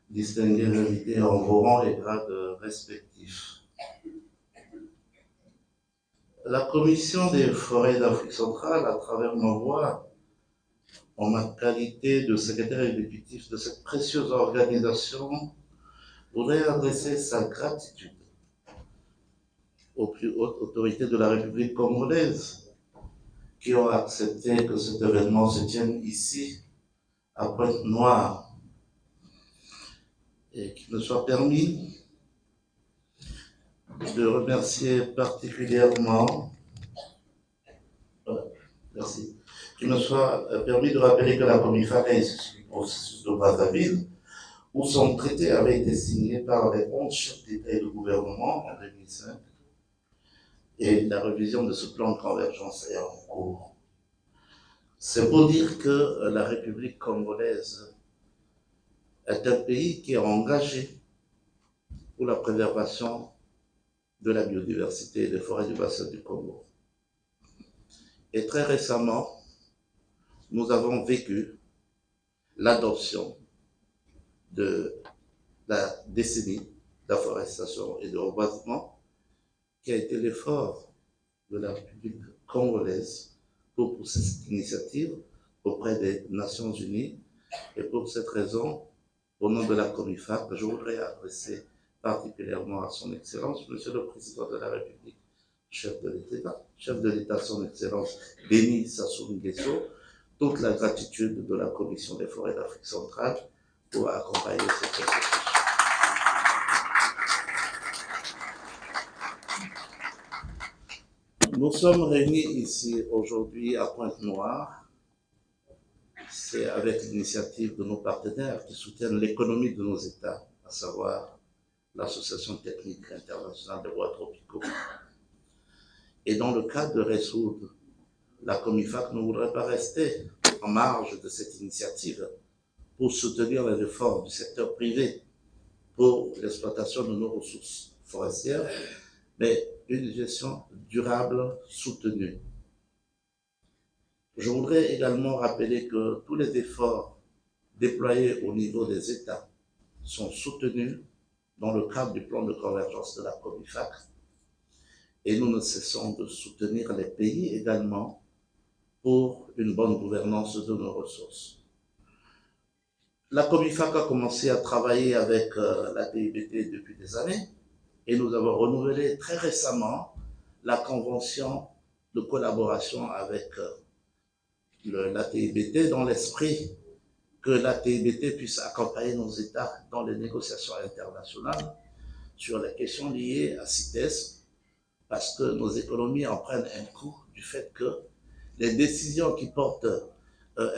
distingués invités en vos rangs et grades respectifs. La Commission des forêts d'Afrique centrale, à travers ma voix, en ma qualité de secrétaire exécutif de cette précieuse organisation, voudrait adresser sa gratitude aux plus hautes autorités de la République congolaise qui ont accepté que cet événement se tienne ici, à Pointe-Noire, et qu'il me soit permis de remercier particulièrement, merci, qu'il me soit permis de rappeler que la COMIFAC a initié le processus de Brazzaville, où son traité avait été signé par les 11 chefs d'État et de gouvernement en 2005, et la révision de ce plan de convergence est en cours. C'est pour dire que la République congolaise est un pays qui est engagé pour la préservation de la biodiversité et des forêts du bassin du Congo. Et très récemment, nous avons vécu l'adoption de la décennie d'afforestation et de reboisement qui a été l'effort de la République congolaise pour pousser cette initiative auprès des Nations Unies. Et pour cette raison, au nom de la COMIFAC, je voudrais adresser particulièrement à son Excellence, Monsieur le Président de la République, chef de l'État, son Excellence Denis Sassou Nguesso, toute la gratitude de la Commission des forêts d'Afrique centrale pour accompagner ce processus. Nous sommes réunis ici aujourd'hui à Pointe-Noire. C'est avec l'initiative de nos partenaires qui soutiennent l'économie de nos États, à savoir l'Association technique internationale des bois tropicaux. Et dans le cadre de résoudre, la COMIFAC ne voudrait pas rester en marge de cette initiative pour soutenir les efforts du secteur privé pour l'exploitation de nos ressources forestières, mais une gestion durable soutenue. Je voudrais également rappeler que tous les efforts déployés au niveau des États sont soutenus dans le cadre du plan de convergence de la COMIFAC, et nous ne cessons de soutenir les pays également pour une bonne gouvernance de nos ressources. La COMIFAC a commencé à travailler avec la TIBT depuis des années, et nous avons renouvelé très récemment la convention de collaboration avec la TIBT dans l'esprit que la TIBT puisse accompagner nos États dans les négociations internationales sur les questions liées à CITES, parce que nos économies en prennent un coup du fait que les décisions qui portent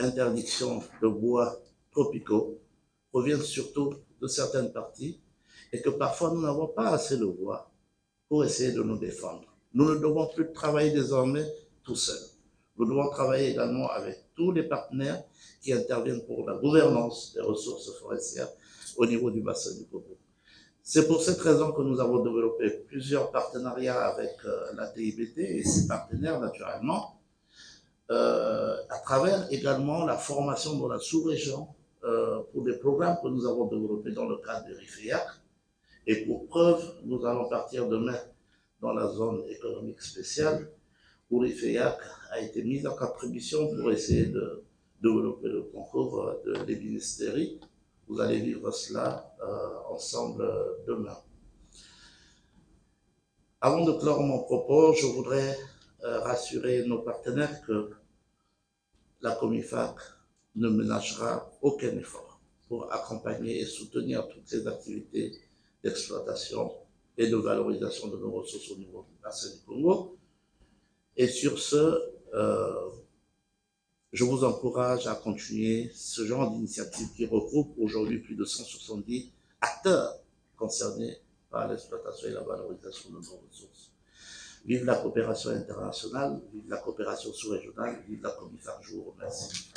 interdiction de bois tropicaux proviennent surtout de certaines parties et que parfois nous n'avons pas assez de voix pour essayer de nous défendre. Nous ne devons plus travailler désormais tout seuls. Nous devons travailler également avec tous les partenaires qui interviennent pour la gouvernance des ressources forestières au niveau du bassin du Congo. C'est pour cette raison que nous avons développé plusieurs partenariats avec la TIBT et ses partenaires naturellement, à travers également la formation dans la sous-région pour des programmes que nous avons développés dans le cadre de RIFEAC. Et pour preuve, nous allons partir demain dans la zone économique spéciale où RIFEAC a été mise en contribution pour essayer de développer le concours de l'ébénisterie. Vous allez vivre cela ensemble demain. Avant de clore mon propos, je voudrais rassurer nos partenaires que la COMIFAC ne ménagera aucun effort pour accompagner et soutenir toutes les activités d'exploitation et de valorisation de nos ressources au niveau du bassin du Congo. Et sur ce, je vous encourage à continuer ce genre d'initiative qui regroupe aujourd'hui plus de 170 acteurs concernés par l'exploitation et la valorisation de nos ressources. Vive la coopération internationale, vive la coopération sous-régionale, vive la COMIFAC. Je vous remercie.